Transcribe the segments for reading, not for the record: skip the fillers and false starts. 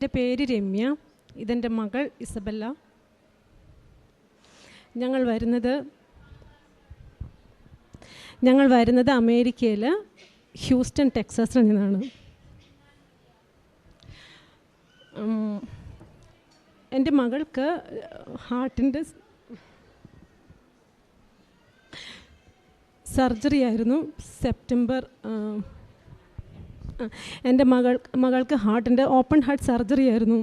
എൻ്റെ പേര് രമ്യ, ഇതെൻ്റെ മകൾ ഇസബെല്ല. ഞങ്ങൾ വരുന്നത് അമേരിക്കയിൽ ഹ്യൂസ്റ്റൺ, ടെക്സാസിൽ നിന്നാണ്. എൻ്റെ മകൾക്ക് ഹാർട്ടിൻ്റെ സർജറി ആയിരുന്നു. എൻ്റെ മകൾക്ക് ഹാർട്ടിൻ്റെ ഓപ്പൺ ഹാർട്ട് സർജറി ആയിരുന്നു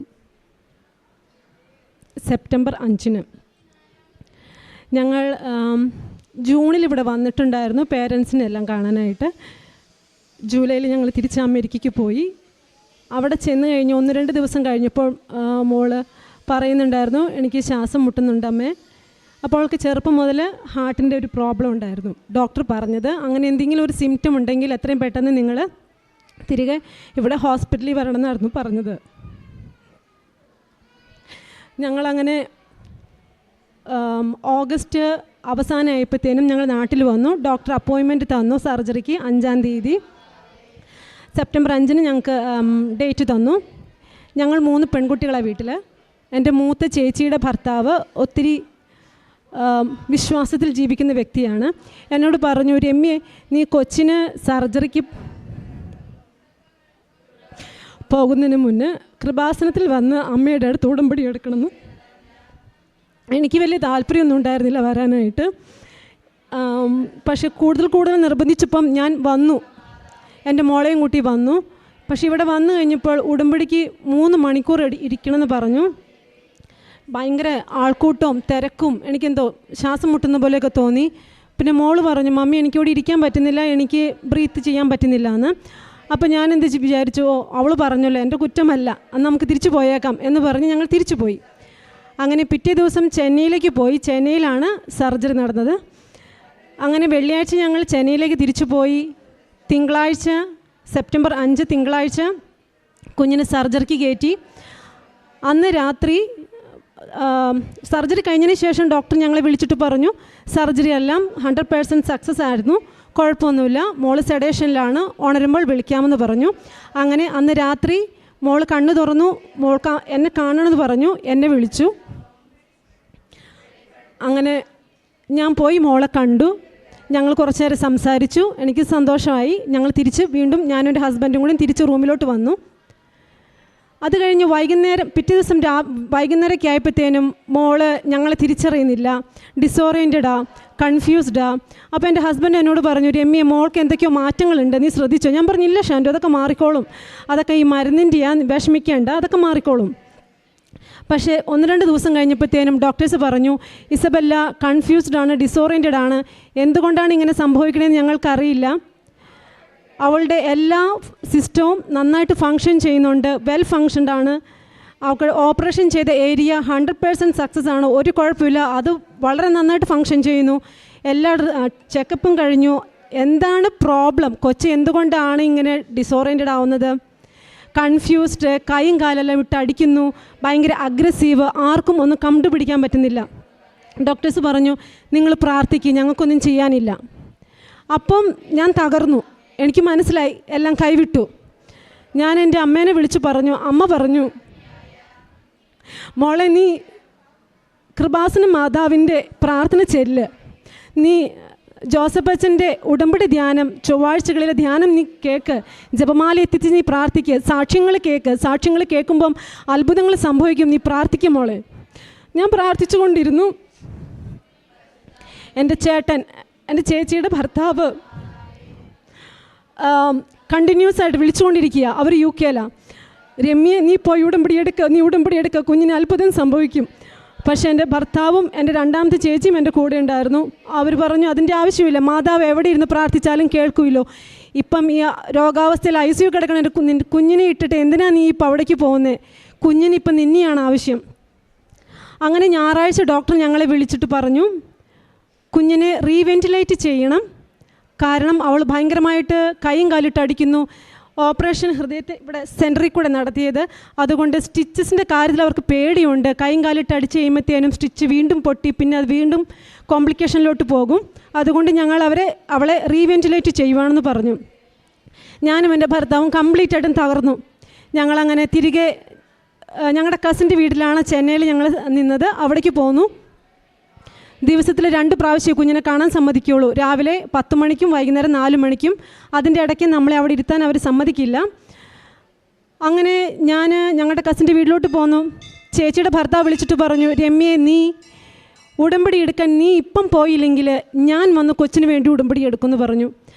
സെപ്റ്റംബർ 5-ന്. ഞങ്ങൾ ജൂണിൽ ഇവിടെ വന്നിട്ടുണ്ടായിരുന്നു പേരൻസിനെല്ലാം കാണാനായിട്ട്. ജൂലൈയിൽ ഞങ്ങൾ തിരിച്ച് അമേരിക്കയ്ക്ക് പോയി. അവിടെ ചെന്ന് കഴിഞ്ഞ് 1-2 ദിവസം കഴിഞ്ഞപ്പോൾ മോള് പറയുന്നുണ്ടായിരുന്നു, എനിക്ക് ശ്വാസം മുട്ടുന്നുണ്ട് അമ്മേ. അപ്പോൾ അവൾക്ക് ചെറുപ്പം മുതൽ ഹാർട്ടിൻ്റെ ഒരു പ്രോബ്ലം ഉണ്ടായിരുന്നു. ഡോക്ടർ പറഞ്ഞത് അങ്ങനെ എന്തെങ്കിലും ഒരു സിംറ്റം ഉണ്ടെങ്കിൽ എത്രയും പെട്ടെന്ന് നിങ്ങൾ തിരികെ ഇവിടെ ഹോസ്പിറ്റലിൽ വരണമെന്നായിരുന്നു പറഞ്ഞത്. ഞങ്ങളങ്ങനെ ഓഗസ്റ്റ് അവസാനമായപ്പോഴത്തേനും ഞങ്ങൾ നാട്ടിൽ വന്നു. ഡോക്ടർ അപ്പോയിൻമെൻറ്റ് തന്നു സർജറിക്ക് 5-ാം തീയതി. സെപ്റ്റംബർ 5-ന് ഞങ്ങൾക്ക് ഡേറ്റ് തന്നു. ഞങ്ങൾ 3 പെൺകുട്ടികളാണ് വീട്ടിൽ. എൻ്റെ മൂത്ത ചേച്ചിയുടെ ഭർത്താവ് ഒത്തിരി വിശ്വാസത്തിൽ ജീവിക്കുന്ന വ്യക്തിയാണ്. എന്നോട് പറഞ്ഞു, രമ്യ നീ കൊച്ചിന് സർജറിക്ക് പോകുന്നതിന് മുന്നേ കൃപാസനത്തിൽ വന്ന് അമ്മയുടെ അടുത്ത് ഉടമ്പടി എടുക്കണമെന്ന്. എനിക്ക് വലിയ താല്പര്യമൊന്നും ഉണ്ടായിരുന്നില്ല വരാനായിട്ട്. പക്ഷെ കൂടുതൽ നിർബന്ധിച്ചപ്പം ഞാൻ വന്നു, എൻ്റെ മോളെയും കൂട്ടി വന്നു. പക്ഷെ ഇവിടെ വന്നു കഴിഞ്ഞപ്പോൾ ഉടമ്പടിക്ക് 3 മണിക്കൂർ ഇരിക്കണമെന്ന് പറഞ്ഞു. ഭയങ്കര ആൾക്കൂട്ടവും തിരക്കും, എനിക്കെന്തോ ശ്വാസം മുട്ടുന്ന പോലെയൊക്കെ തോന്നി. പിന്നെ മോള് പറഞ്ഞു, മമ്മി എനിക്കിവിടെ ഇരിക്കാൻ പറ്റുന്നില്ല, എനിക്ക് ബ്രീത്ത് ചെയ്യാൻ പറ്റുന്നില്ല എന്ന്. അപ്പോൾ ഞാൻ എന്ത് വിചാരിച്ചു, അവൾ പറഞ്ഞല്ലോ എൻ്റെ കുറ്റമല്ല, അന്ന് നമുക്ക് തിരിച്ചു പോയേക്കാം എന്ന് പറഞ്ഞ് ഞങ്ങൾ തിരിച്ചു പോയി. അങ്ങനെ പിറ്റേ ദിവസം ചെന്നൈയിലേക്ക് പോയി. ചെന്നൈയിലാണ് സർജറി നടന്നത്. അങ്ങനെ വെള്ളിയാഴ്ച ഞങ്ങൾ ചെന്നൈയിലേക്ക് തിരിച്ചു പോയി. തിങ്കളാഴ്ച സെപ്റ്റംബർ 5 തിങ്കളാഴ്ച കുഞ്ഞിനെ സർജറിക്ക് കയറ്റി. അന്ന് രാത്രി സർജറി കഴിഞ്ഞതിന് ശേഷം ഡോക്ടർ ഞങ്ങളെ വിളിച്ചിട്ട് പറഞ്ഞു, സർജറി എല്ലാം 100% സക്സസ് ആയിരുന്നു, കുഴപ്പമൊന്നുമില്ല, മോള് സെഡേഷനിലാണ്, ഉണരുമ്പോൾ വിളിക്കാമെന്ന് പറഞ്ഞു. അങ്ങനെ അന്ന് രാത്രി മോൾ കണ്ണു തുറന്നു, മോൾക്ക് എന്നെ കാണണമെന്ന് പറഞ്ഞു. എന്നെ വിളിച്ചു. അങ്ങനെ ഞാൻ പോയി മോളെ കണ്ടു. ഞങ്ങൾ കുറച്ച് നേരം സംസാരിച്ചു. എനിക്ക് സന്തോഷമായി. ഞങ്ങൾ തിരിച്ച് വീണ്ടും ഞാനും എൻ്റെ ഹസ്ബൻഡും കൂടി തിരിച്ച് റൂമിലോട്ട് വന്നു. അത് കഴിഞ്ഞ് പിറ്റേ ദിവസം വൈകുന്നേരമൊക്കെ ആയപ്പോഴത്തേനും മോള് ഞങ്ങളെ തിരിച്ചറിയുന്നില്ല, ഡിസോറിയൻറ്റഡാ, കൺഫ്യൂസ്ഡാ. അപ്പോൾ എൻ്റെ ഹസ്ബൻഡ് എന്നോട് പറഞ്ഞു, രമ്യ മോൾക്ക് എന്തൊക്കെയോ മാറ്റങ്ങളുണ്ട്, നീ ശ്രദ്ധിച്ചോ? ഞാൻ പറഞ്ഞില്ല ഷാൻഡു, അതൊക്കെ മാറിക്കോളും, അതൊക്കെ ഈ മരുന്നിൻ്റെയാ, വിഷമിക്കേണ്ട, അതൊക്കെ മാറിക്കോളും. പക്ഷേ 1-2 ദിവസം കഴിഞ്ഞപ്പോഴത്തേനും ഡോക്ടേഴ്സ് പറഞ്ഞു, ഇസബെല്ല കൺഫ്യൂസ്ഡ് ആണ്, ഡിസോറിയൻറ്റഡ് ആണ്, എന്തുകൊണ്ടാണ് ഇങ്ങനെ സംഭവിക്കണമെന്ന് ഞങ്ങൾക്കറിയില്ല. അവളുടെ എല്ലാ സിസ്റ്റവും നന്നായിട്ട് ഫങ്ഷൻ ചെയ്യുന്നുണ്ട്, വെൽ ഫങ്ഷൻഡ് ആണ്. അവൾക്ക് ഓപ്പറേഷൻ ചെയ്ത ഏരിയ 100% സക്സസ് ആണ്, ഒരു കുഴപ്പമില്ല, അത് വളരെ നന്നായിട്ട് ഫങ്ഷൻ ചെയ്യുന്നു. എല്ലാ ചെക്കപ്പും കഴിഞ്ഞു. എന്താണ് പ്രോബ്ലം, കൊച്ച് എന്തുകൊണ്ടാണ് ഇങ്ങനെ ഡിസോറിയൻറ്റഡ് ആവുന്നത്? കൺഫ്യൂസ്ഡ്, കൈയും കാലെല്ലാം വിട്ട് അടിക്കുന്നു, ഭയങ്കര അഗ്രസീവ്, ആർക്കും ഒന്നും കണ്ടുപിടിക്കാൻ പറ്റുന്നില്ല. ഡോക്ടേഴ്സ് പറഞ്ഞു, നിങ്ങൾ പ്രാർത്ഥിക്കുക, ഞങ്ങൾക്കൊന്നും ചെയ്യാനില്ല. അപ്പം ഞാൻ തകർന്നു. എനിക്ക് മനസ്സിലായി എല്ലാം കൈവിട്ടു. ഞാൻ എൻ്റെ അമ്മേനെ വിളിച്ചു പറഞ്ഞു. അമ്മ പറഞ്ഞു, മോളെ നീ കൃപാസന മാതാവിൻ്റെ പ്രാർത്ഥന ചെല്ല്, നീ ജോസഫ് അച്ഛൻ്റെ ഉടമ്പടി ധ്യാനം ചൊവ്വാഴ്ചകളിലെ ധ്യാനം നീ കേൾക്ക്, ജപമാല എത്തിച്ച് നീ പ്രാർത്ഥിക്കുക, സാക്ഷ്യങ്ങൾ കേൾക്കുമ്പം അത്ഭുതങ്ങൾ സംഭവിക്കും, നീ പ്രാർത്ഥിക്കും മോളെ. ഞാൻ പ്രാർത്ഥിച്ചുകൊണ്ടിരുന്നു. എൻ്റെ ചേച്ചിയുടെ ഭർത്താവ് കണ്ടിന്യൂസ് ആയിട്ട് വിളിച്ചുകൊണ്ടിരിക്കുക. അവർ UK-ലാണ്. രമ്യ നീ പോയി ഉടമ്പടി എടുക്കുക, കുഞ്ഞിന് അത്ഭുതം സംഭവിക്കും. പക്ഷേ എൻ്റെ ഭർത്താവും എൻ്റെ 2ാമത്തെ ചേച്ചിയും എൻ്റെ കൂടെ ഉണ്ടായിരുന്നു. അവർ പറഞ്ഞു, അതിൻ്റെ ആവശ്യമില്ല, മാതാവ് എവിടെ ഇരുന്ന് പ്രാർത്ഥിച്ചാലും കേൾക്കുമല്ലോ. ഇപ്പം ഈ രോഗാവസ്ഥയിൽ ICU കിടക്കണ എൻ്റെ കുഞ്ഞിനെ ഇട്ടിട്ട് എന്തിനാണ് നീ ഇപ്പം അവിടേക്ക് പോകുന്നത്? കുഞ്ഞിനിപ്പം നിന്നെയാണ് ആവശ്യം. അങ്ങനെ ഞായറാഴ്ച ഡോക്ടർ ഞങ്ങളെ വിളിച്ചിട്ട് പറഞ്ഞു, കുഞ്ഞിനെ റീവെൻറ്റിലേറ്റ് ചെയ്യണം, കാരണം അവൾ ഭയങ്കരമായിട്ട് കൈയും കാലിട്ട് അടിക്കുന്നു. ഓപ്പറേഷൻ ഹൃദയത്തെ ഇവിടെ സെൻറ്ററിൽ കൂടെ നടത്തിയത്, അതുകൊണ്ട് സ്റ്റിച്ചസിൻ്റെ കാര്യത്തിൽ അവർക്ക് പേടിയുണ്ട്. കൈയും കാലിട്ട് അടിച്ച് കഴിയുമ്പോഴത്തേനും സ്റ്റിച്ച് വീണ്ടും പൊട്ടി, പിന്നെ അത് വീണ്ടും കോംപ്ലിക്കേഷനിലോട്ട് പോകും. അതുകൊണ്ട് ഞങ്ങൾ അവളെ റീവെൻറ്റിലേറ്റ് ചെയ്യുവാണെന്ന് പറഞ്ഞു. ഞാനും എൻ്റെ ഭർത്താവും കംപ്ലീറ്റ് ആയിട്ടും തകർന്നു. ഞങ്ങളങ്ങനെ തിരികെ ഞങ്ങളുടെ കസിൻ്റെ വീട്ടിലാണ് ചെന്നൈയിൽ ഞങ്ങൾ നിന്നത്. അവിടേക്ക് പോന്നു. ദിവസത്തിൽ 2 പ്രാവശ്യം കുഞ്ഞിനെ കാണാൻ സമ്മതിക്കുകയുള്ളൂ. രാവിലെ 10 മണിക്കും വൈകുന്നേരം 4 മണിക്കും. അതിൻ്റെ ഇടയ്ക്ക് നമ്മളെ അവിടെ ഇരുത്താൻ അവർ സമ്മതിക്കില്ല. അങ്ങനെ ഞാൻ ഞങ്ങളുടെ കസിൻ്റെ വീട്ടിലോട്ട് പോന്നു. ചേച്ചിയുടെ ഭർത്താവ് വിളിച്ചിട്ട് പറഞ്ഞു, രമ്യയെ നീ ഉടമ്പടി എടുക്കാൻ നീ ഇപ്പം പോയില്ലെങ്കിൽ ഞാൻ വന്ന് കൊച്ചിന് വേണ്ടി ഉടമ്പടി എടുക്കുമെന്ന് പറഞ്ഞു.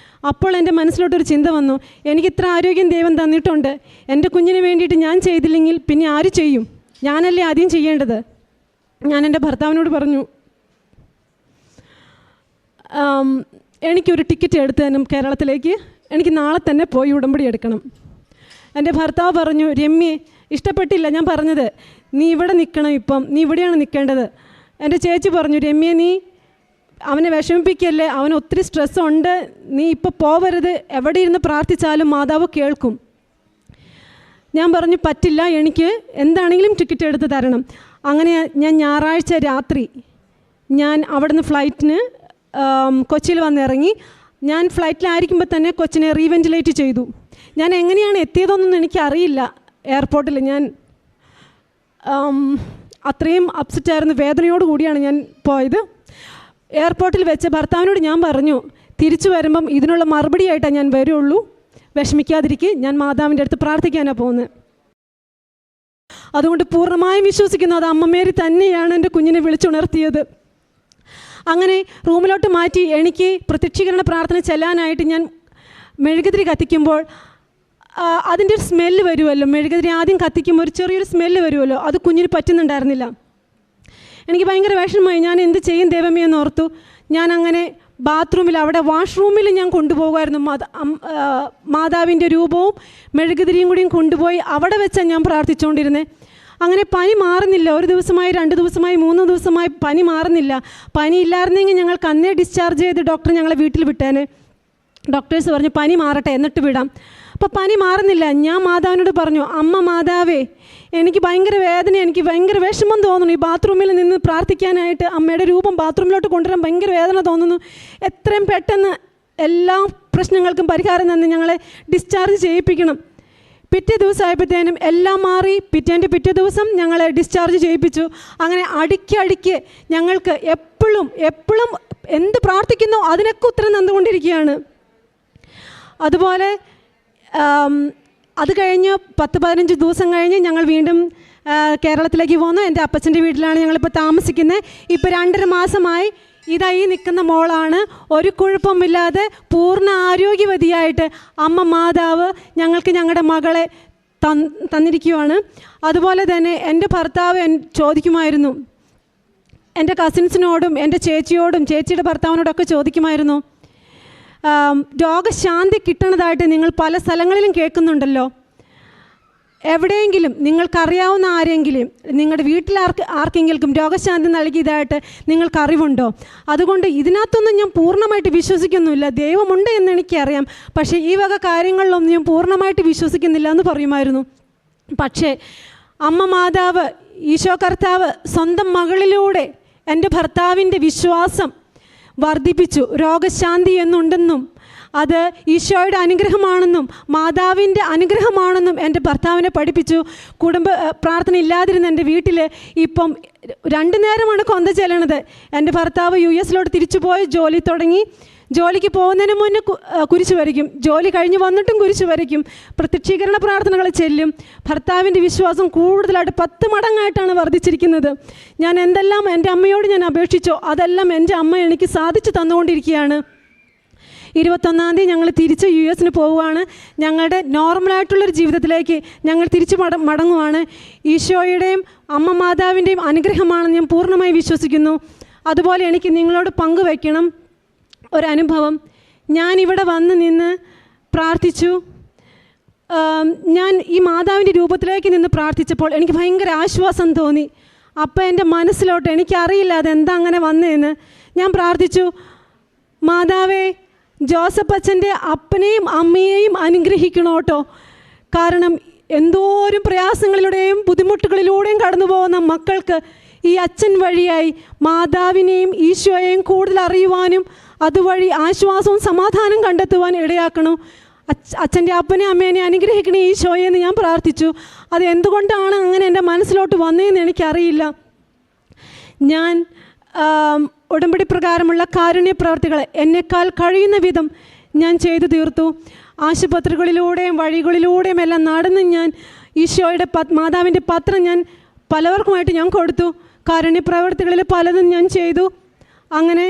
അപ്പോൾ എൻ്റെ മനസ്സിലോട്ടൊരു ചിന്ത വന്നു, എനിക്കിത്ര ആരോഗ്യം ദൈവം തന്നിട്ടുണ്ട്, എൻ്റെ കുഞ്ഞിന് വേണ്ടിയിട്ട് ഞാൻ ചെയ്തില്ലെങ്കിൽ പിന്നെ ആര് ചെയ്യും? ഞാനല്ലേ ആദ്യം ചെയ്യേണ്ടത്. ഞാൻ എൻ്റെ ഭർത്താവിനോട് പറഞ്ഞു, എനിക്കൊരു ടിക്കറ്റ് എടുത്ത് തരും കേരളത്തിലേക്ക്, എനിക്ക് നാളെ തന്നെ പോയി ഉടമ്പടി എടുക്കണം. എൻ്റെ ഭർത്താവ് പറഞ്ഞു, രമ്യേ ഇഷ്ടപ്പെട്ടില്ല ഞാൻ പറഞ്ഞത്, നീ ഇവിടെ നിൽക്കണം, ഇപ്പം നീ ഇവിടെയാണ് നിൽക്കേണ്ടത്. എൻ്റെ ചേച്ചി പറഞ്ഞു, രമ്യ നീ അവനെ വിഷമിപ്പിക്കല്ലേ, അവന് ഒത്തിരി സ്ട്രെസ്സുണ്ട്, നീ ഇപ്പോൾ പോവരുത്, എവിടെ ഇരുന്ന് പ്രാർത്ഥിച്ചാലും മാതാവ് കേൾക്കും. ഞാൻ പറഞ്ഞു പറ്റില്ല, എനിക്ക് എന്താണെങ്കിലും ടിക്കറ്റ് എടുത്ത് തരണം. അങ്ങനെ ഞാൻ ഞായറാഴ്ച രാത്രി ഞാൻ അവിടുന്ന് ഫ്ലൈറ്റിന് കൊച്ചിയിൽ വന്നിറങ്ങി. ഞാൻ ഫ്ലൈറ്റിലായിരിക്കുമ്പോൾ തന്നെ കൊച്ചിനെ റീവെൻറ്റിലേറ്റ് ചെയ്തു. ഞാൻ എങ്ങനെയാണ് എത്തിയതെന്നൊന്നും എനിക്കറിയില്ല. എയർപോർട്ടിൽ ഞാൻ അത്രയും അപ്സെറ്റായിരുന്നു, വേദനയോട് കൂടിയാണ് ഞാൻ പോയത്. എയർപോർട്ടിൽ വെച്ച് ഭർത്താവിനോട് ഞാൻ പറഞ്ഞു, തിരിച്ചു വരുമ്പം ഇതിനുള്ള മറുപടിയായിട്ടാണ് ഞാൻ വരുള്ളൂ, വിഷമിക്കാതിരിക്കുക, ഞാൻ മാതാവിൻ്റെ അടുത്ത് പ്രാർത്ഥിക്കാനാണ് പോകുന്നത്. അതുകൊണ്ട് പൂർണ്ണമായും വിശ്വസിക്കുന്നു അത് അമ്മ മേരി തന്നെയാണ് എൻ്റെ കുഞ്ഞിനെ വിളിച്ചുണർത്തിയത്. അങ്ങനെ റൂമിലോട്ട് മാറ്റി എനിക്ക് പ്രത്യക്ഷീകരണ പ്രാർത്ഥന ചെല്ലാനായിട്ട് ഞാൻ മെഴുകുതിരി കത്തിക്കുമ്പോൾ അതിൻ്റെ ഒരു സ്മെല്ല് വരുമല്ലോ, മെഴുകുതിരി ആദ്യം കത്തിക്കുമ്പോൾ ഒരു ചെറിയൊരു സ്മെല്ല് വരുമല്ലോ, അത് കുഞ്ഞിന് പറ്റുന്നുണ്ടായിരുന്നില്ല. എനിക്ക് ഭയങ്കര വിഷമമായി. ഞാൻ എന്ത് ചെയ്യും ദൈവമേ എന്ന് ഓർത്തു. ഞാൻ അങ്ങനെ ബാത്റൂമിൽ, അവിടെ വാഷ്റൂമിൽ ഞാൻ കൊണ്ടുപോകുമായിരുന്നു. മാതാവിൻ്റെ രൂപവും മെഴുകുതിരിയും കൂടിയും കൊണ്ടുപോയി അവിടെ വെച്ചാൽ ഞാൻ പ്രാർത്ഥിച്ചുകൊണ്ടിരുന്നത്. അങ്ങനെ പനി മാറുന്നില്ല. 1 ദിവസമായി, 2 ദിവസമായി, 3 ദിവസമായി പനി മാറുന്നില്ല. പനി ഇല്ലായിരുന്നെങ്കിൽ ഞങ്ങൾക്ക് അന്നേ ഡിസ്ചാർജ് ചെയ്ത് ഡോക്ടർ ഞങ്ങളെ വീട്ടിൽ വിട്ടേനെ. ഡോക്ടേഴ്സ് പറഞ്ഞു പനി മാറട്ടെ എന്നിട്ട് വിടാം. അപ്പോൾ പനി മാറുന്നില്ല. ഞാൻ മാതാവിനോട് പറഞ്ഞു, അമ്മ മാതാവേ, എനിക്ക് ഭയങ്കര വേദന, എനിക്ക് ഭയങ്കര വിഷമം തോന്നുന്നു, ഈ ബാത്റൂമിൽ നിന്ന് പ്രാർത്ഥിക്കാനായിട്ട് അമ്മയുടെ രൂപം ബാത്റൂമിലോട്ട് കൊണ്ടുവരാൻ ഭയങ്കര വേദന തോന്നുന്നു, എത്രയും പെട്ടെന്ന് എല്ലാ പ്രശ്നങ്ങൾക്കും പരിഹാരം തന്ന് ഞങ്ങളെ ഡിസ്ചാർജ് ചെയ്യിപ്പിക്കണം. പിറ്റേ ദിവസമായപ്പോഴത്തേനും എല്ലാം മാറി. പിറ്റേ ദിവസം ഞങ്ങളെ ഡിസ്ചാർജ് ചെയ്യിപ്പിച്ചു. അങ്ങനെ അടുക്കി ഞങ്ങൾക്ക് എപ്പോഴും എന്ത് പ്രാർത്ഥിക്കുന്നോ അതിനൊക്കെ ഉത്തരം തന്നുകൊണ്ടിരിക്കുകയാണ്. അതുപോലെ അത് കഴിഞ്ഞ് 10-15 ദിവസം കഴിഞ്ഞ് ഞങ്ങൾ വീണ്ടും കേരളത്തിലേക്ക് പോന്നു. എൻ്റെ അപ്പച്ചൻ്റെ വീട്ടിലാണ് ഞങ്ങളിപ്പോൾ താമസിക്കുന്നത്. ഇപ്പോൾ 2.5 മാസമായി. ഇതായി നിൽക്കുന്ന മോളാണ്. ഒരു കുഴപ്പമില്ലാതെ പൂർണ്ണ ആരോഗ്യവതിയായിട്ട് അമ്മ മാതാവ് ഞങ്ങൾക്ക് ഞങ്ങളുടെ മകളെ തന്നിരിക്കുകയാണ്. അതുപോലെ തന്നെ എൻ്റെ ഭർത്താവ് ചോദിക്കുമായിരുന്നു, എൻ്റെ കസിൻസിനോടും എൻ്റെ ചേച്ചിയോടും ചേച്ചിയുടെ ഭർത്താവിനോടൊക്കെ ചോദിക്കുമായിരുന്നു, രോഗശാന്തി കിട്ടണതായിട്ട് നിങ്ങൾ പല സ്ഥലങ്ങളിലും കേൾക്കുന്നുണ്ടല്ലോ, എവിടെയെങ്കിലും നിങ്ങൾക്കറിയാവുന്ന ആരെങ്കിലും നിങ്ങളുടെ വീട്ടിൽ ആർക്കെങ്കിലും രോഗശാന്തി നൽകിയതായിട്ട് നിങ്ങൾക്കറിവുണ്ടോ? അതുകൊണ്ട് ഇതിനകത്തൊന്നും ഞാൻ പൂർണ്ണമായിട്ട് വിശ്വസിക്കുന്നില്ല. ദൈവമുണ്ട് എന്ന് എനിക്കറിയാം, പക്ഷേ ഈ വക കാര്യങ്ങളിലൊന്നും ഞാൻ പൂർണ്ണമായിട്ട് വിശ്വസിക്കുന്നില്ല എന്ന് പറയുമായിരുന്നു. പക്ഷേ അമ്മ മാതാവ് ഈശോ കർത്താവ് സ്വന്തം മകളിലൂടെ എൻ്റെ ഭർത്താവിൻ്റെ വിശ്വാസം വർദ്ധിപ്പിച്ചു. രോഗശാന്തി എന്നുണ്ടെന്നും അത് ഈശോയുടെ അനുഗ്രഹമാണെന്നും മാതാവിൻ്റെ അനുഗ്രഹമാണെന്നും എൻ്റെ ഭർത്താവിനെ പഠിപ്പിച്ചു. കുടുംബ പ്രാർത്ഥന ഇല്ലാതിരുന്ന എൻ്റെ വീട്ടിൽ ഇപ്പം 2 നേരമാണ് കൊന്ത ചെല്ലണത്. എൻ്റെ ഭർത്താവ് US തിരിച്ചു പോയി ജോലി തുടങ്ങി. ജോലിക്ക് പോകുന്നതിന് മുന്നേ കുരിശ് വരയ്ക്കും, ജോലി കഴിഞ്ഞ് വന്നിട്ടും കുരിശ് വരയ്ക്കും, പ്രത്യക്ഷീകരണ പ്രാർത്ഥനകൾ ചെല്ലും. ഭർത്താവിൻ്റെ വിശ്വാസം കൂടുതലായിട്ട് 10 മടങ്ങായിട്ടാണ് വർദ്ധിച്ചിരിക്കുന്നത്. ഞാൻ എന്തെല്ലാം എൻ്റെ അമ്മയോട് ഞാൻ അപേക്ഷിച്ചോ അതെല്ലാം എൻ്റെ അമ്മ എനിക്ക് സാധിച്ചു തന്നുകൊണ്ടിരിക്കുകയാണ്. 21-ാം തീയതി ഞങ്ങൾ തിരിച്ച് US പോവുകയാണ്. ഞങ്ങളുടെ നോർമലായിട്ടുള്ളൊരു ജീവിതത്തിലേക്ക് ഞങ്ങൾ തിരിച്ച് മടങ്ങുവാണ്. ഈശോയുടെയും അമ്മ മാതാവിൻ്റെയും അനുഗ്രഹമാണെന്ന് ഞാൻ പൂർണ്ണമായി വിശ്വസിക്കുന്നു. അതുപോലെ എനിക്ക് നിങ്ങളോട് പങ്കുവയ്ക്കണം ഒരനുഭവം. ഞാനിവിടെ വന്ന് നിന്ന് പ്രാർത്ഥിച്ചു. ഞാൻ ഈ മാതാവിൻ്റെ രൂപത്തിലേക്ക് നിന്ന് പ്രാർത്ഥിച്ചപ്പോൾ എനിക്ക് ഭയങ്കര ആശ്വാസം തോന്നി. അപ്പോൾ എൻ്റെ മനസ്സിലോട്ട്, എനിക്കറിയില്ല അതെന്താ അങ്ങനെ വന്നതെന്ന്, ഞാൻ പ്രാർത്ഥിച്ചു, മാതാവേ ജോസഫ് അച്ഛൻ്റെ അപ്പനെയും അമ്മയെയും അനുഗ്രഹിക്കണോട്ടോ. കാരണം എന്തോരം പ്രയാസങ്ങളിലൂടെയും ബുദ്ധിമുട്ടുകളിലൂടെയും കടന്നു പോകുന്ന മക്കൾക്ക് ഈ അച്ഛൻ വഴിയായി മാതാവിനെയും ഈശോയെയും കൂടുതൽ അറിയുവാനും അതുവഴി ആശ്വാസവും സമാധാനം കണ്ടെത്തുവാൻ ഇടയാക്കണം. അച്ഛൻ്റെ അപ്പനെ അമ്മേനെ അനുഗ്രഹിക്കണേ ഈശോയെ എന്ന് ഞാൻ പ്രാർത്ഥിച്ചു. അത് എന്തുകൊണ്ടാണ് അങ്ങനെ എൻ്റെ മനസ്സിലോട്ട് വന്നതെന്ന് എനിക്കറിയില്ല. ഞാൻ ഉടമ്പടി പ്രകാരമുള്ള കാരുണ്യ പ്രവർത്തികൾ എന്നെക്കാൾ കഴിയുന്ന വിധം ഞാൻ ചെയ്തു തീർത്തു. ആശുപത്രികളിലൂടെയും വഴികളിലൂടെയും എല്ലാം നടന്ന് ഞാൻ ഈശോയുടെ മാതാവിൻ്റെ പത്രം ഞാൻ പലവർക്കുമായിട്ട് ഞാൻ കൊടുത്തു. കാരുണ്യ പ്രവർത്തികളിൽ പലതും ഞാൻ ചെയ്തു. അങ്ങനെ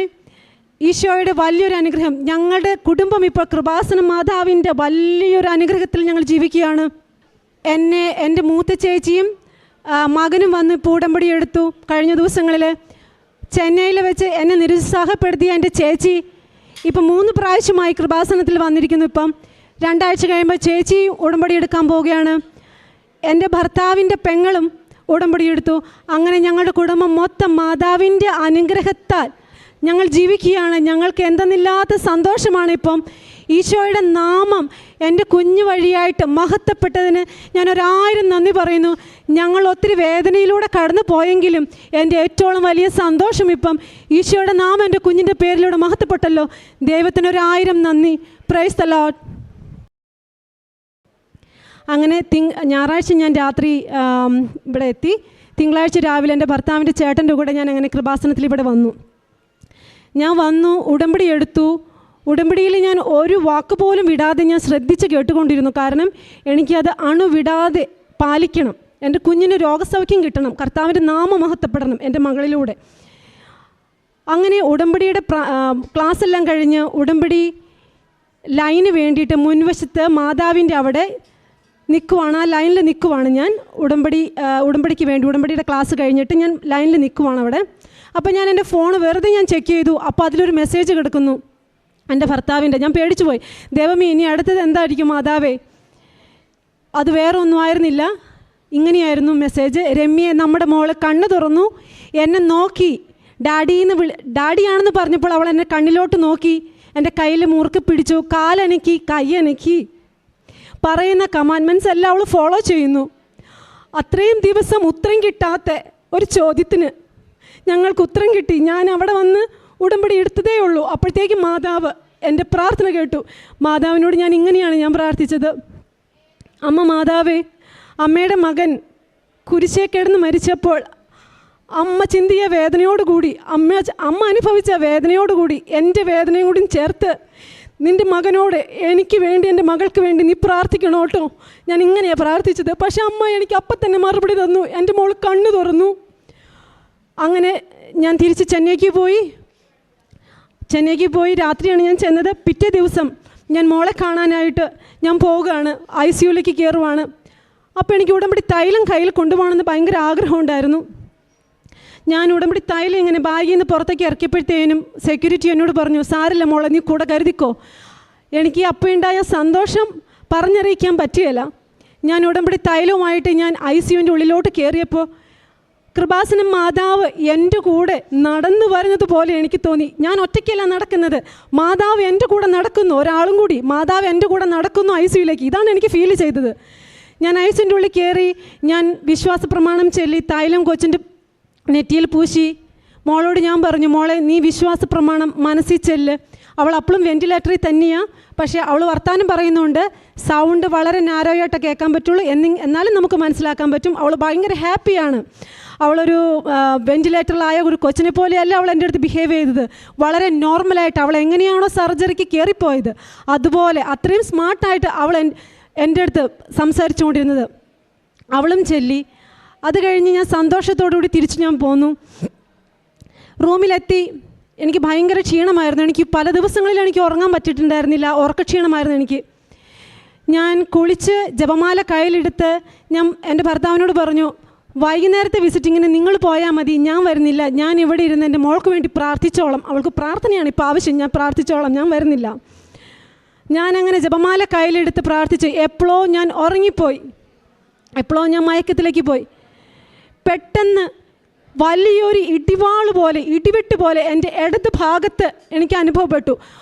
ഈശോയുടെ വലിയൊരു അനുഗ്രഹം, ഞങ്ങളുടെ കുടുംബം ഇപ്പോൾ കൃപാസന മാതാവിൻ്റെ വലിയൊരു അനുഗ്രഹത്തിൽ ഞങ്ങൾ ജീവിക്കുകയാണ്. എൻ്റെ മൂത്ത ചേച്ചിയും മകനും വന്ന് ഇപ്പോൾ ഉടമ്പടി എടുത്തു. കഴിഞ്ഞ ദിവസങ്ങളിൽ ചെന്നൈയിൽ വെച്ച് എന്നെ നിരുത്സാഹപ്പെടുത്തിയ എൻ്റെ ചേച്ചി ഇപ്പം 3 പ്രാവശ്യമായി കൃപാസനത്തിൽ വന്നിരിക്കുന്നു. ഇപ്പം 2 ആഴ്ച കഴിയുമ്പോൾ ചേച്ചി ഉടമ്പടി എടുക്കാൻ പോവുകയാണ്. എൻ്റെ ഭർത്താവിൻ്റെ പെങ്ങളും ഉടമ്പടി എടുത്തു. അങ്ങനെ ഞങ്ങളുടെ കുടുംബം മൊത്തം മാതാവിൻ്റെ അനുഗ്രഹത്താൽ ഞങ്ങൾ ജീവിക്കുകയാണ്. ഞങ്ങൾക്ക് എന്തെന്നില്ലാത്ത സന്തോഷമാണ്. ഇപ്പം ഈശോയുടെ നാമം എൻ്റെ കുഞ്ഞു വഴിയായിട്ട് മഹത്വപ്പെട്ടതിന് ഞാൻ 1000 നന്ദി പറയുന്നു. ഞങ്ങൾ ഒത്തിരി വേദനയിലൂടെ കടന്നു പോയെങ്കിലും എൻ്റെ ഏറ്റവും വലിയ സന്തോഷം ഇപ്പം ഈശോയുടെ നാമം എൻ്റെ കുഞ്ഞിൻ്റെ പേരിലൂടെ മഹത്വപ്പെട്ടല്ലോ. ദൈവത്തിന് 1000 നന്ദി. Praise the Lord. അങ്ങനെ ഞായറാഴ്ച ഞാൻ രാത്രി ഇവിടെ എത്തി. തിങ്കളാഴ്ച രാവിലെ എൻ്റെ ഭർത്താവിൻ്റെ ചേട്ടൻ്റെ കൂടെ ഞാൻ അങ്ങനെ കൃപാസനത്തിൽ ഇവിടെ വന്നു. ഞാൻ വന്നു, ഉടമ്പടി എടുത്തു. ഉടമ്പടിയിൽ ഞാൻ ഒരു വാക്ക് പോലും വിടാതെ ഞാൻ ശ്രദ്ധിച്ച് കേട്ടുകൊണ്ടിരുന്നു. കാരണം എനിക്കത് അണുവിടാതെ പാലിക്കണം. എൻ്റെ കുഞ്ഞിന് രോഗസൗഖ്യം കിട്ടണം, കർത്താവിൻ്റെ നാമം മഹത്വപ്പെടണം എൻ്റെ മകളിലൂടെ. അങ്ങനെ ഉടമ്പടിയുടെ ക്ലാസ് എല്ലാം കഴിഞ്ഞ് ഉടമ്പടി ലൈന് വേണ്ടിയിട്ട് മുൻവശത്ത് മാതാവിൻ്റെ അവിടെ നിൽക്കുവാണ്. ആ ലൈനിൽ നിൽക്കുവാണ് ഞാൻ. ഉടമ്പടിക്ക് വേണ്ടി ഉടമ്പടിയുടെ ക്ലാസ് കഴിഞ്ഞിട്ട് ഞാൻ ലൈനിൽ നിൽക്കുവാണ് അവിടെ. അപ്പോൾ ഞാൻ എൻ്റെ ഫോൺ വെറുതെ ഞാൻ ചെക്ക് ചെയ്തു. അപ്പോൾ അതിലൊരു മെസ്സേജ് കിടക്കുന്നു എൻ്റെ ഭർത്താവിൻ്റെ. ഞാൻ പേടിച്ചു പോയി. ദൈവമേ, ഇനി അടുത്തത് എന്തായിരിക്കും മാതാവേ? അത് വേറെ ഒന്നും ആയിരുന്നില്ല, ഇങ്ങനെയായിരുന്നു മെസ്സേജ്. രമ്യയെ, നമ്മുടെ മോള് കണ്ണ് തുറന്നു, എന്നെ നോക്കി ഡാഡിയാണെന്ന് പറഞ്ഞപ്പോൾ അവൾ എന്നെ കണ്ണിലോട്ട് നോക്കി, എൻ്റെ കയ്യിൽ മുറുക്കി പിടിച്ചു, കാലനക്കി, കൈയനക്കി. പറയുന്ന കമാൻഡ്മെൻറ്റ്സ് എല്ലാം അവൾ ഫോളോ ചെയ്യുന്നു. അത്രയും ദിവസം ഉത്തരം കിട്ടാത്ത ഒരു ചോദ്യത്തിന് ഞങ്ങൾക്ക് ഉത്തരം കിട്ടി. ഞാൻ അവിടെ വന്ന് ഉടമ്പടി എടുത്തതേ ഉള്ളൂ. അപ്പോഴത്തേക്കും മാതാവ് എൻ്റെ പ്രാർത്ഥന കേട്ടു. മാതാവിനോട് ഞാൻ ഇങ്ങനെയാണ് ഞാൻ പ്രാർത്ഥിച്ചത്: അമ്മ മാതാവേ, അമ്മയുടെ മകൻ കുരിശേ കിടന്ന് മരിച്ചപ്പോൾ അമ്മ ചിന്തിയ വേദനയോടുകൂടി, അമ്മ അനുഭവിച്ച വേദനയോടുകൂടി എൻ്റെ വേദനയും കൂടി ചേർത്ത് നിൻ്റെ മകനോട് എനിക്ക് വേണ്ടി, എൻ്റെ മകൾക്ക് വേണ്ടി നീ പ്രാർത്ഥിക്കണം കേട്ടോ. ഞാൻ ഇങ്ങനെയാണ് പ്രാർത്ഥിച്ചത്. പക്ഷേ അമ്മ എനിക്ക് അപ്പം തന്നെ മറുപടി തന്നു. എൻ്റെ മോൾ കണ്ണു തുറന്നു. അങ്ങനെ ഞാൻ തിരിച്ച് ചെന്നൈക്ക് പോയി രാത്രിയാണ് ഞാൻ ചെന്നത്. പിറ്റേ ദിവസം ഞാൻ മോളെ കാണാനായിട്ട് ഞാൻ പോവുകയാണ്, ICUലേക്ക് കയറുവാണ്. അപ്പോൾ എനിക്ക് ഉടമ്പടി തൈലം കയ്യിൽ കൊണ്ടുപോകണമെന്ന് ഭയങ്കര ആഗ്രഹമുണ്ടായിരുന്നു. ഞാൻ ഉടമ്പടി തൈലം ഇങ്ങനെ ബാഗിൽ നിന്ന് പുറത്തേക്ക് ഇറക്കിയപ്പോഴത്തേനും സെക്യൂരിറ്റി എന്നോട് പറഞ്ഞു, സാരില്ല മോളെ, നീ കൂടെ കരുതിക്കോ. എനിക്ക് അപ്പോൾ ഉണ്ടായ സന്തോഷം പറഞ്ഞറിയിക്കാൻ പറ്റുകയില്ല. ഞാൻ ഉടമ്പടി തൈലവുമായിട്ട് ഞാൻ ICUവിൻ്റെ ഉള്ളിലോട്ട് കയറിയപ്പോൾ കൃപാസനം മാതാവ് എൻ്റെ കൂടെ നടന്നു വരുന്നത് പോലെ എനിക്ക് തോന്നി. ഞാൻ ഒറ്റയ്ക്കല്ല നടക്കുന്നത്, മാതാവ് എൻ്റെ കൂടെ നടക്കുന്നു. ഒരാളും കൂടി മാതാവ് എൻ്റെ കൂടെ നടക്കുന്നു ICUവിലേക്ക്. ഇതാണ് എനിക്ക് ഫീൽ ചെയ്തത്. ഞാൻ ICUവിൻ്റെ ഉള്ളിൽ കയറി, ഞാൻ വിശ്വാസ പ്രമാണം ചൊല്ലി തൈലം കൊച്ചിൻ്റെ നെറ്റിയിൽ പൂശി. മോളോട് ഞാൻ പറഞ്ഞു, മോളെ നീ വിശ്വാസ പ്രമാണം മനസ്സിൽ ചെല്ല്. അവൾ അപ്പോഴും വെൻറ്റിലേറ്ററിൽ തന്നെയാണ്. പക്ഷേ അവൾ വർത്താനം പറയുന്നുണ്ട്, സൗണ്ട് വളരെ നാരോയായിട്ട് കേൾക്കാൻ പറ്റുള്ളൂ, എന്നാലും നമുക്ക് മനസ്സിലാക്കാൻ പറ്റും. അവൾ ഭയങ്കര ഹാപ്പിയാണ്. അവളൊരു വെൻറ്റിലേറ്ററിലായ ഒരു കൊച്ചിനെ പോലെയല്ല അവൾ എൻ്റെ അടുത്ത് ബിഹേവ് ചെയ്തത്. വളരെ നോർമലായിട്ട്, അവൾ എങ്ങനെയാണോ സർജറിക്ക് കയറിപ്പോയത് അതുപോലെ അത്രയും സ്മാർട്ടായിട്ട് അവൾ എൻ്റെ അടുത്ത് സംസാരിച്ചുകൊണ്ടിരുന്നത്. അവളും ചൊല്ലി. അത് കഴിഞ്ഞ് ഞാൻ സന്തോഷത്തോടുകൂടി തിരിച്ച് ഞാൻ പോന്നു. റൂമിലെത്തി. എനിക്ക് ഭയങ്കര ക്ഷീണമായിരുന്നു. എനിക്ക് പല ദിവസങ്ങളിൽ എനിക്ക് ഉറങ്ങാൻ പറ്റിയിട്ടുണ്ടായിരുന്നില്ല. ഉറക്കക്ഷീണമായിരുന്നു എനിക്ക്. ഞാൻ കുളിച്ച് ജപമാല കയ്യിലെടുത്ത് ഞാൻ എൻ്റെ ഭർത്താവിനോട് പറഞ്ഞു, വൈകുന്നേരത്തെ വിസിറ്റിങ്ങിന് നിങ്ങൾ പോയാൽ മതി, ഞാൻ വരുന്നില്ല. ഞാൻ ഇവിടെ ഇരുന്ന് എൻ്റെ മോൾക്ക് വേണ്ടി പ്രാർത്ഥിച്ചോളാം. അവൾക്ക് പ്രാർത്ഥനയാണ് ഇപ്പോൾ ആവശ്യം, ഞാൻ പ്രാർത്ഥിച്ചോളാം, ഞാൻ വരുന്നില്ല. ഞാനങ്ങനെ ജപമാല കയ്യിലെടുത്ത് പ്രാർത്ഥിച്ചു. എപ്പോഴോ ഞാൻ ഉറങ്ങിപ്പോയി, എപ്പോഴോ ഞാൻ മയക്കത്തിലേക്ക് പോയി. പെട്ടെന്ന് വലിയൊരു ഇടിവെട്ട് പോലെ എൻ്റെ ഇടത് ഭാഗത്ത് എനിക്ക് അനുഭവപ്പെട്ടു.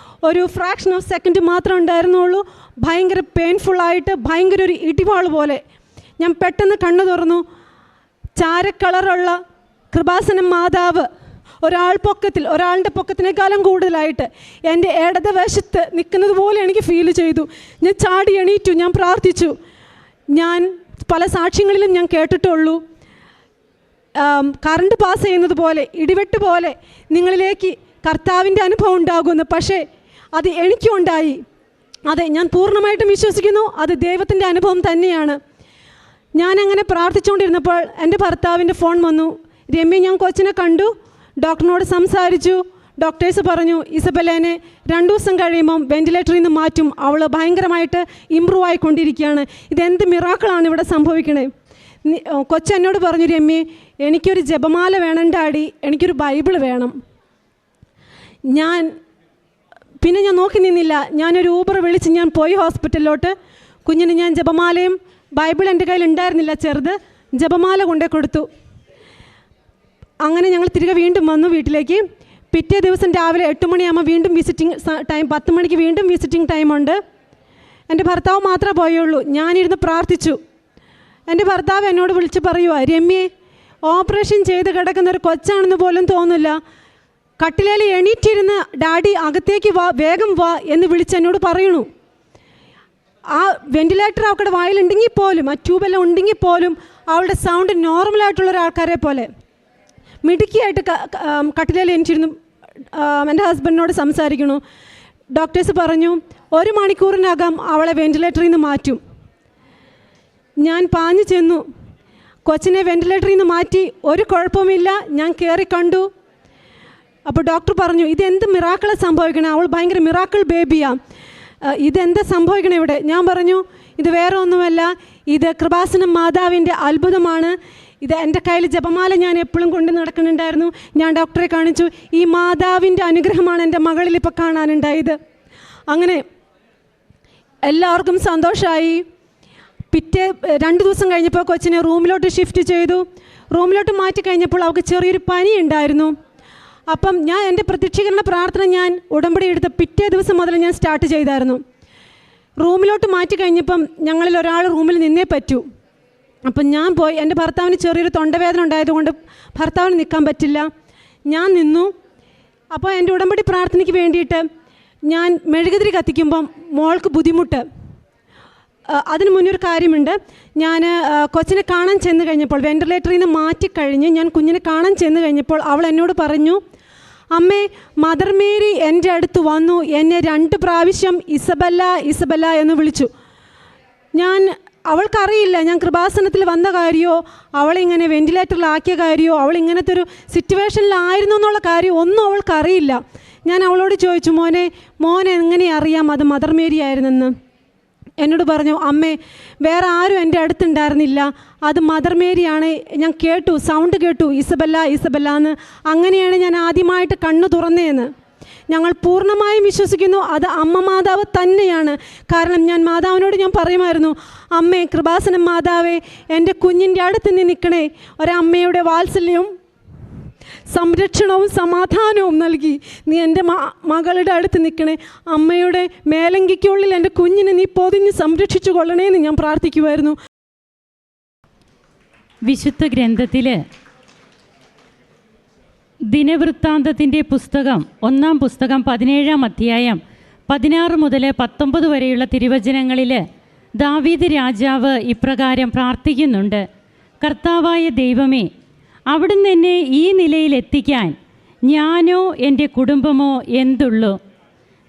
ഒരു ഫ്രാക്ഷൻ ഓഫ് സെക്കൻഡ് മാത്രം ഉണ്ടായിരുന്നുള്ളൂ. ഭയങ്കര പെയിൻഫുള്ളായിട്ട്, ഭയങ്കര ഒരു ഇടിവാൾ പോലെ. ഞാൻ പെട്ടെന്ന് കണ്ണു തുറന്നു. ചാരക്കളറുള്ള കൃപാസനം മാതാവ് ഒരാളുടെ പൊക്കത്തിനേക്കാളും കൂടുതലായിട്ട് എൻ്റെ ഇടതുവശത്ത് നിൽക്കുന്നത് പോലെ എനിക്ക് ഫീൽ ചെയ്തു. ഞാൻ ചാടി എണീറ്റു, ഞാൻ പ്രാർത്ഥിച്ചു. ഞാൻ പല സാക്ഷ്യങ്ങളിലും ഞാൻ കേട്ടിട്ടുള്ളൂ, കറണ്ട് പാസ് ചെയ്യുന്നത് പോലെ, ഇടിവെട്ട് പോലെ നിങ്ങളിലേക്ക് കർത്താവിൻ്റെ അനുഭവം ഉണ്ടാകുമെന്ന്. പക്ഷേ അത് എനിക്കും ഉണ്ടായി. അതെ, ഞാൻ പൂർണ്ണമായിട്ടും വിശ്വസിക്കുന്നു അത് ദൈവത്തിൻ്റെ അനുഭവം തന്നെയാണ്. ഞാനങ്ങനെ പ്രാർത്ഥിച്ചുകൊണ്ടിരുന്നപ്പോൾ എൻ്റെ ഭർത്താവിൻ്റെ ഫോൺ വന്നു. രമ്യ, ഞാൻ കൊച്ചിനെ കണ്ടു, ഡോക്ടറിനോട് സംസാരിച്ചു. ഡോക്ടേഴ്സ് പറഞ്ഞു ഇസബെല്ലേനെ 2 ദിവസം കഴിയുമ്പം വെൻറ്റിലേറ്ററിൽ നിന്ന് മാറ്റും, അവൾ ഭയങ്കരമായിട്ട് ഇമ്പ്രൂവ് ആയിക്കൊണ്ടിരിക്കുകയാണ്. ഇതെന്ത് മിറാക്കിളാണ് ഇവിടെ സംഭവിക്കണേ. കൊച്ചെന്നോട് പറഞ്ഞു, രമ്യ എനിക്കൊരു ജപമാല വേണം ഡാഡി, എനിക്കൊരു ബൈബിൾ വേണം. പിന്നെ ഞാൻ നോക്കി നിന്നില്ല. ഞാനൊരു ഊബർ വിളിച്ച് ഞാൻ പോയി ഹോസ്പിറ്റലിലോട്ട്. കുഞ്ഞിന് ഞാൻ ജപമാലയും ബൈബിൾ എൻ്റെ കയ്യിൽ ഉണ്ടായിരുന്നില്ല, ചെറുത്, ജപമാല കൊണ്ടേ കൊടുത്തു. അങ്ങനെ ഞങ്ങൾ തിരികെ വീണ്ടും വന്നു വീട്ടിലേക്ക്. പിറ്റേ ദിവസം രാവിലെ 8 മണിയാകുമ്പോൾ വീണ്ടും വിസിറ്റിംഗ് ടൈം, 10 മണിക്ക് വീണ്ടും വിസിറ്റിംഗ് ടൈമുണ്ട്. എൻ്റെ ഭർത്താവ് മാത്രമേ പോയുള്ളൂ. ഞാനിരുന്ന് പ്രാർത്ഥിച്ചു. എൻ്റെ ഭർത്താവ് എന്നോട് വിളിച്ച് പറയുക, രമ്യേ ഓപ്പറേഷൻ ചെയ്ത് കിടക്കുന്ന ഒരു കൊച്ചാണെന്ന് പോലും തോന്നില്ല, കട്ടിലേൽ എണീറ്റിരുന്ന് ഡാഡി അകത്തേക്ക് വാ, വേഗം വാ എന്ന് വിളിച്ച് എന്നോട് പറയണു. ആ വെൻറ്റിലേറ്റർ അവളുടെ വായിലുണ്ടെങ്കിൽ പോലും, ആ ട്യൂബെല്ലാം ഉണ്ടെങ്കിൽ പോലും അവളുടെ സൗണ്ട് നോർമലായിട്ടുള്ള ഒരാൾക്കാരെ പോലെ മിടുക്കിയായിട്ട് കട്ടിലേൽ എണീറ്റിരുന്നു എൻ്റെ ഹസ്ബൻഡിനോട് സംസാരിക്കണു. ഡോക്ടേഴ്സ് പറഞ്ഞു 1 മണിക്കൂറിനകം അവളെ വെൻറ്റിലേറ്ററിൽ നിന്ന് മാറ്റും. ഞാൻ പാഞ്ഞു ചെന്നു, കൊച്ചിനെ വെൻറ്റിലേറ്ററിൽ നിന്ന് മാറ്റി, ഒരു കുഴപ്പമില്ല. ഞാൻ കയറി കണ്ടു. അപ്പോൾ ഡോക്ടർ പറഞ്ഞു ഇതെന്ത് മിറാക്കിൾ സംഭവിക്കണേ, അവൾ ഭയങ്കര മിറാക്കിൾ ബേബിയാണ്, ഇതെന്താ സംഭവിക്കണേ ഇവിടെ. ഞാൻ പറഞ്ഞു ഇത് വേറെ ഒന്നുമല്ല, ഇത് കൃപാസനം മാതാവിൻ്റെ അത്ഭുതമാണ്. ഇത് എൻ്റെ കയ്യിൽ ജപമാല ഞാൻ എപ്പോഴും കൊണ്ട് നടക്കുന്നുണ്ടായിരുന്നു. ഞാൻ ഡോക്ടറെ കാണിച്ചു, ഈ മാതാവിൻ്റെ അനുഗ്രഹമാണ് എൻ്റെ മകളിൽ ഇപ്പോൾ കാണാനുണ്ടായത്. അങ്ങനെ എല്ലാവർക്കും സന്തോഷമായി. പിറ്റേ 2 ദിവസം കഴിഞ്ഞപ്പോൾ കൊച്ചിനെ റൂമിലോട്ട് ഷിഫ്റ്റ് ചെയ്തു. റൂമിലോട്ട് മാറ്റി കഴിഞ്ഞപ്പോൾ അവൾക്ക് ചെറിയൊരു പനി ഉണ്ടായിരുന്നു. അപ്പം ഞാൻ എൻ്റെ പ്രത്യക്ഷീകരണ പ്രാർത്ഥന ഞാൻ ഉടമ്പടി എടുത്ത പിറ്റേ ദിവസം മുതൽ ഞാൻ സ്റ്റാർട്ട് ചെയ്തായിരുന്നു. റൂമിലോട്ട് മാറ്റി കഴിഞ്ഞപ്പം ഞങ്ങളിൽ ഒരാൾ റൂമിൽ നിന്നേ പറ്റൂ. അപ്പം ഞാൻ പോയി, എൻ്റെ ഭർത്താവിന് ചെറിയൊരു തൊണ്ടവേദന ഉണ്ടായതുകൊണ്ട് ഭർത്താവിന് നിൽക്കാൻ പറ്റില്ല, ഞാൻ നിന്നു. അപ്പോൾ എൻ്റെ ഉടമ്പടി പ്രാർത്ഥനയ്ക്ക് വേണ്ടിയിട്ട് ഞാൻ മെഴുകുതിരി കത്തിക്കുമ്പം മോൾക്ക് ബുദ്ധിമുട്ട്. അതിന് മുന്നൊരു കാര്യമുണ്ട്. ഞാൻ കൊച്ചിനെ കാണാൻ ചെന്ന് കഴിഞ്ഞപ്പോൾ, വെൻറ്റിലേറ്ററിൽ നിന്ന് മാറ്റിക്കഴിഞ്ഞ് ഞാൻ കുഞ്ഞിനെ കാണാൻ ചെന്ന് കഴിഞ്ഞപ്പോൾ അവൾ എന്നോട് പറഞ്ഞു, അമ്മേ മദർ മേരി എൻ്റെ അടുത്ത് വന്നു, എന്നെ 2 പ്രാവശ്യം ഇസബല്ല ഇസബല്ല എന്ന് വിളിച്ചു. അവൾക്കറിയില്ല ഞാൻ കൃപാസനത്തിൽ വന്ന കാര്യമോ അവളിങ്ങനെ വെൻറ്റിലേറ്ററിലാക്കിയ കാര്യമോ അവൾ ഇങ്ങനത്തെ ഒരു സിറ്റുവേഷനിലായിരുന്നു എന്നുള്ള കാര്യം ഒന്നും അവൾക്കറിയില്ല. ഞാൻ അവളോട് ചോദിച്ചു, മോനെ എങ്ങനെ അറിയാം അത് മദർ മേരി ആയിരുന്നെന്ന്. എന്നോട് പറഞ്ഞു, അമ്മേ വേറെ ആരും എൻ്റെ അടുത്തുണ്ടായിരുന്നില്ല, അത് മദർ മേരിയാണ്, ഞാൻ കേട്ടു, സൗണ്ട് കേട്ടു, ഇസബല്ല ഇസബല്ല എന്ന്. അങ്ങനെയാണ് ഞാൻ ആദ്യമായിട്ട് കണ്ണു തുറന്നതെന്ന്. ഞങ്ങൾ പൂർണ്ണമായും വിശ്വസിക്കുന്നു അത് അമ്മ മാതാവ് തന്നെയാണ്. കാരണം ഞാൻ മാതാവിനോട് ഞാൻ പറയുമായിരുന്നു, അമ്മേ കൃപാസനം മാതാവേ എൻ്റെ കുഞ്ഞിൻ്റെ അടുത്ത് നിന്ന് നിൽക്കണേ, ഒരമ്മയുടെ വാത്സല്യവും സംരക്ഷണവും സമാധാനവും നൽകി നീ എൻ്റെ മകളുടെ അടുത്ത് നിൽക്കണേ, അമ്മയുടെ മേലങ്കിക്കുള്ളിൽ എൻ്റെ കുഞ്ഞിനെ നീ പൊതിഞ്ഞ് സംരക്ഷിച്ചു കൊള്ളണേ എന്ന് ഞാൻ പ്രാർത്ഥിക്കുമായിരുന്നു. വിശുദ്ധ ഗ്രന്ഥത്തിൽ ദിനവൃത്താന്തത്തിൻ്റെ പുസ്തകം 1-ാം പുസ്തകം 17-ാം അധ്യായം 16 മുതൽ 19 വരെയുള്ള തിരുവചനങ്ങളിൽ ദാവീദ് രാജാവ് ഇപ്രകാരം പ്രാർത്ഥിക്കുന്നുണ്ട്: കർത്താവായ ദൈവമേ, അവിടുന്ന് എന്നെ ഈ നിലയിലെത്തിക്കാൻ ഞാനോ എൻ്റെ കുടുംബമോ എന്തുള്ളൂ.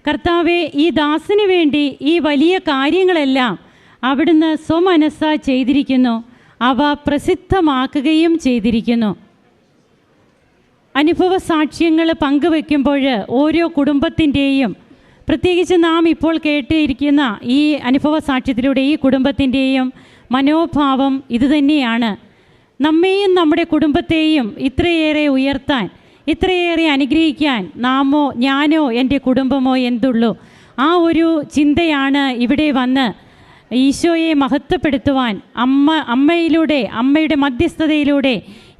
കർത്താവെ, ഈ ദാസന് വേണ്ടി ഈ വലിയ കാര്യങ്ങളെല്ലാം അവിടുന്ന് സ്വമനസ്സാ ചെയ്തിരിക്കുന്നു, അവ പ്രസിദ്ധമാക്കുകയും ചെയ്തിരിക്കുന്നു. അനുഭവ സാക്ഷ്യങ്ങൾ പങ്കുവെക്കുമ്പോൾ ഓരോ കുടുംബത്തിൻ്റെയും, പ്രത്യേകിച്ച് നാം ഇപ്പോൾ കേട്ടിരിക്കുന്ന ഈ അനുഭവ സാക്ഷ്യത്തിലൂടെ ഈ കുടുംബത്തിൻ്റെയും മനോഭാവം ഇതുതന്നെയാണ്. നമ്മെയും നമ്മുടെ കുടുംബത്തെയും ഇത്രയേറെ ഉയർത്താൻ, ഇത്രയേറെ അനുഗ്രഹിക്കാൻ നാമോ ഞാനോ എൻ്റെ കുടുംബമോ എന്തുള്ളൂ. ആ ഒരു ചിന്തയാണ് ഇവിടെ വന്ന് ഈശോയെ മഹത്വപ്പെടുത്തുവാൻ, അമ്മയിലൂടെ, അമ്മയുടെ മധ്യസ്ഥതയിലൂടെ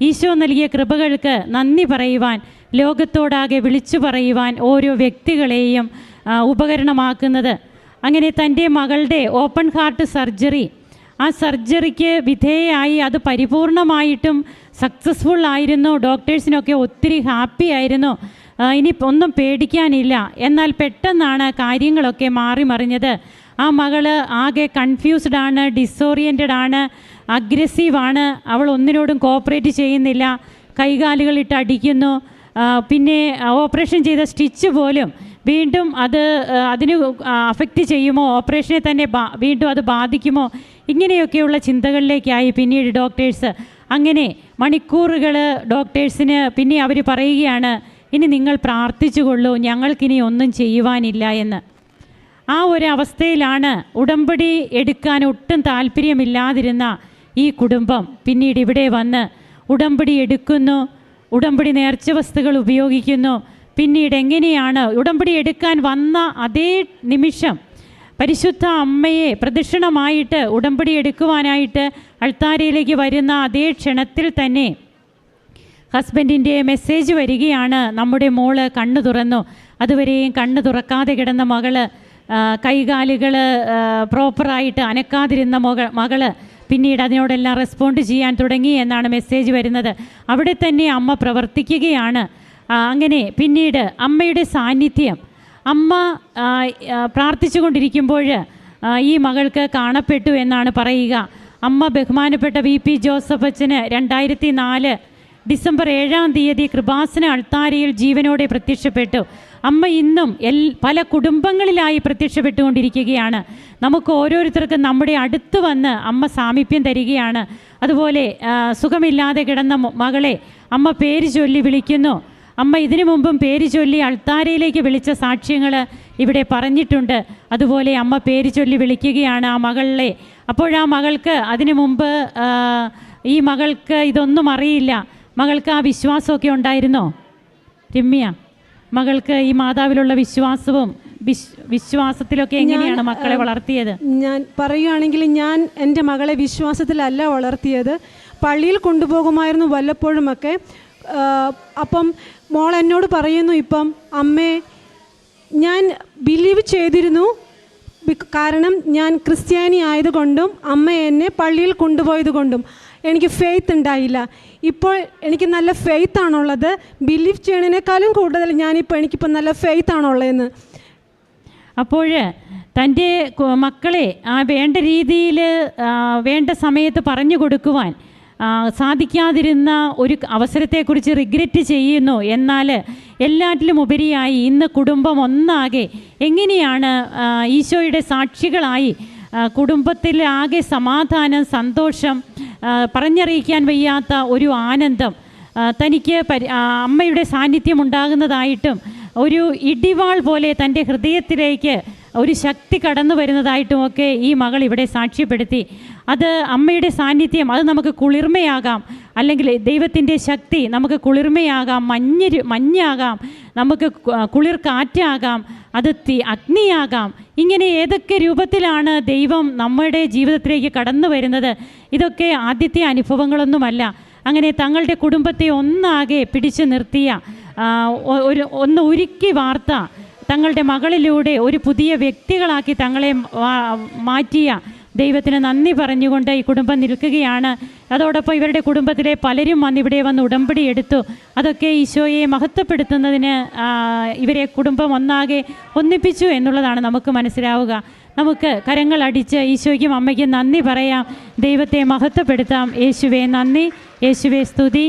ഈശോ നൽകിയ കൃപകൾക്ക് നന്ദി പറയുവാൻ, ലോകത്തോടാകെ വിളിച്ചു പറയുവാൻ ഓരോ വ്യക്തികളെയും ഉപകരണമാക്കുന്നത്. അങ്ങനെ തൻ്റെ മകളുടെ ഓപ്പൺ ഹാർട്ട് സർജറി ആ സർജറിക്ക് വിധേയമായി അത് പരിപൂർണമായിട്ടും സക്സസ്ഫുൾ ആയിരുന്നു. ഡോക്ടേഴ്സിനൊക്കെ ഒത്തിരി ഹാപ്പി ആയിരുന്നു. ഇനി ഒന്നും പേടിക്കാനില്ല. എന്നാൽ പെട്ടെന്നാണ് കാര്യങ്ങളൊക്കെ മാറി മറിഞ്ഞത്. ആ മകള് ആകെ കൺഫ്യൂസ്ഡ് ആണ്, ഡിസോറിയൻറ്റഡ് ആണ്, അഗ്രസീവാണ്. അവൾ ഒന്നിനോടും കോപ്പറേറ്റ് ചെയ്യുന്നില്ല, കൈകാലുകളിട്ട് അടിക്കുന്നു. പിന്നെ ഓപ്പറേഷൻ ചെയ്ത സ്റ്റിച്ച് പോലും വീണ്ടും അതിന് അഫക്റ്റ് ചെയ്യുമോ, ഓപ്പറേഷനെ തന്നെ വീണ്ടും അത് ബാധിക്കുമോ, ഇങ്ങനെയൊക്കെയുള്ള ചിന്തകളിലേക്കായി പിന്നീട് ഡോക്ടേഴ്സ്. അങ്ങനെ മണിക്കൂറുകൾ ഡോക്ടേഴ്സിന് പിന്നെ അവർ പറയുകയാണ്, ഇനി നിങ്ങൾ പ്രാർത്ഥിച്ചുകൊള്ളൂ, ഞങ്ങൾക്കിനി ഒന്നും ചെയ്യുവാനില്ല എന്ന്. ആ ഒരു അവസ്ഥയിലാണ് ഉടമ്പടി എടുക്കാൻ ഒട്ടും താല്പര്യമില്ലാതിരുന്ന ഈ കുടുംബം പിന്നീട് ഇവിടെ വന്ന് ഉടമ്പടി എടുക്കുന്നു, ഉടമ്പടി നേർച്ച വസ്തുക്കൾ ഉപയോഗിക്കുന്നു. പിന്നീട് എങ്ങനെയാണ് ഉടമ്പടി എടുക്കാൻ വന്ന അതേ നിമിഷം പരിശുദ്ധ അമ്മയെ പ്രദക്ഷിണമായിട്ട് ഉടമ്പടി എടുക്കുവാനായിട്ട് അൾത്താരയിലേക്ക് വരുന്ന അതേ ക്ഷണത്തിൽ തന്നെ ഹസ്ബൻഡിൻ്റെ മെസ്സേജ് വരികയാണ്, നമ്മുടെ മോള് കണ്ണു തുറന്നു. അതുവരെയും കണ്ണു തുറക്കാതെ കിടന്ന മകള്, കൈകാലുകൾ പ്രോപ്പറായിട്ട് അനക്കാതിരുന്ന മകള് പിന്നീട് അതിനോടെല്ലാം റെസ്പോണ്ട് ചെയ്യാൻ തുടങ്ങി എന്നാണ് മെസ്സേജ് വരുന്നത്. അവിടെ തന്നെ അമ്മ പ്രവർത്തിക്കുകയാണ്. അങ്ങനെ പിന്നീട് അമ്മയുടെ സാന്നിധ്യം, അമ്മ പ്രാർത്ഥിച്ചു കൊണ്ടിരിക്കുമ്പോൾ ഈ മകൾക്ക് കാണപ്പെട്ടു എന്നാണ് പറയുക. അമ്മ ബഹുമാനപ്പെട്ട VP ജോസഫ് അച്ഛന് 2004 ഡിസംബർ 7-ാം തീയതി കൃപാസന അൾത്താരയിൽ ജീവനോടെ പ്രത്യക്ഷപ്പെട്ടു. അമ്മ ഇന്നും പല കുടുംബങ്ങളിലായി പ്രത്യക്ഷപ്പെട്ടുകൊണ്ടിരിക്കുകയാണ്. നമുക്ക് ഓരോരുത്തർക്കും നമ്മുടെ അടുത്ത് വന്ന് അമ്മ സാമീപ്യം തരികയാണ്. അതുപോലെ സുഖമില്ലാതെ കിടന്ന മകളെ അമ്മ പേര് ചൊല്ലി വിളിക്കുന്നു. അമ്മ ഇതിനു മുമ്പും പേര് ചൊല്ലി അൾത്താരയിലേക്ക് വിളിച്ച സാക്ഷ്യങ്ങൾ ഇവിടെ പറഞ്ഞിട്ടുണ്ട്. അതുപോലെ അമ്മ പേര് ചൊല്ലി വിളിക്കുകയാണ് ആ മകളെ. അപ്പോഴാ മകൾക്ക് അതിനു മുമ്പ് ഈ മകൾക്ക് ഇതൊന്നും അറിയില്ല. മകൾക്ക് ആ വിശ്വാസമൊക്കെ ഉണ്ടായിരുന്നോ രമ്യ? മകൾക്ക് ഈ മാതാവിലുള്ള വിശ്വാസവും വിശ്വാസത്തിലൊക്കെ എങ്ങനെയാണ് മക്കളെ വളർത്തിയത്? ഞാൻ പറയുകയാണെങ്കിൽ ഞാൻ എൻ്റെ മകളെ വിശ്വാസത്തിലല്ല വളർത്തിയത്. പള്ളിയിൽ കൊണ്ടുപോകുമായിരുന്നു വല്ലപ്പോഴുമൊക്കെ. അപ്പം മോൾ എന്നോട് പറയുന്നു, ഇപ്പം അമ്മേ ഞാൻ ബിലീവ് ചെയ്തിരുന്നു, കാരണം ഞാൻ ക്രിസ്ത്യാനി ആയതുകൊണ്ടും അമ്മ എന്നെ പള്ളിയിൽ കൊണ്ടുപോയത് കൊണ്ടും എനിക്ക് ഫെയ്ത്ത് ഉണ്ടായില്ല. ഇപ്പോൾ എനിക്ക് നല്ല ഫെയ്ത്താണുള്ളത്. ബിലീവ് ചെയ്യണതിനേക്കാളും കൂടുതൽ എനിക്കിപ്പോൾ നല്ല ഫെയ്ത്താണുള്ളതെന്ന്. അപ്പോൾ തൻ്റെ മക്കളെ വേണ്ട രീതിയിൽ വേണ്ട സമയത്ത് പറഞ്ഞു കൊടുക്കുവാൻ സാധിക്കാതിരുന്ന ഒരു അവസരത്തെക്കുറിച്ച് റിഗ്രറ്റ് ചെയ്യുന്നു. എന്നാൽ എല്ലാറ്റിലും ഉപരിയായി ഇന്ന് കുടുംബം ഒന്നാകെ എങ്ങനെയാണ് ഈശോയുടെ സാക്ഷികളായി കുടുംബത്തിൽ ആകെ സമാധാനം, സന്തോഷം, പറഞ്ഞറിയിക്കാൻ വയ്യാത്ത ഒരു ആനന്ദം തനിക്ക് അമ്മയുടെ സാന്നിധ്യം ഉണ്ടാകുന്നതായിട്ടും ഒരു ഇടിവാൾ പോലെ തൻ്റെ ഹൃദയത്തിലേക്ക് ഒരു ശക്തി കടന്നു വരുന്നതായിട്ടുമൊക്കെ ഈ മകൾ ഇവിടെ സാക്ഷ്യപ്പെടുത്തി. അത് അമ്മയുടെ സാന്നിധ്യം, അത് നമുക്ക് കുളിർമയാകാം, അല്ലെങ്കിൽ ദൈവത്തിൻ്റെ ശക്തി നമുക്ക് കുളിർമയാകാം, മഞ്ഞാകാം, നമുക്ക് കുളിർ കാറ്റാകാം, അത് അഗ്നിയാകാം. ഇങ്ങനെ ഏതൊക്കെ രൂപത്തിലാണ് ദൈവം നമ്മുടെ ജീവിതത്തിലേക്ക് കടന്നു വരുന്നത്. ഇതൊക്കെ ആദ്യത്തെ അനുഭവങ്ങളൊന്നുമല്ല. അങ്ങനെ തങ്ങളുടെ കുടുംബത്തെ ഒന്നാകെ പിടിച്ചു നിർത്തിയ ഒന്ന് ഉരുക്കി വാർത്ത തങ്ങളുടെ മകളിലൂടെ ഒരു പുതിയ വ്യക്തികളാക്കി തങ്ങളെ മാറ്റിയ ദൈവത്തിന് നന്ദി പറഞ്ഞുകൊണ്ട് ഈ കുടുംബം നിൽക്കുകയാണ്. അതോടൊപ്പം ഇവരുടെ കുടുംബത്തിലെ പലരും ഇവിടെ വന്ന് ഉടമ്പടി എടുത്തു. അതൊക്കെ ഈശോയെ മഹത്വപ്പെടുത്തുന്നതിന് ഇവരെ കുടുംബം ഒന്നാകെ ഒന്നിപ്പിച്ചു എന്നുള്ളതാണ് നമുക്ക് മനസ്സിലാവുക. നമുക്ക് കരങ്ങൾ അടിച്ച് ഈശോയ്ക്കും അമ്മയ്ക്കും നന്ദി പറയാം, ദൈവത്തെ മഹത്വപ്പെടുത്താം. യേശുവേ നന്ദി, യേശുവേ സ്തുതി.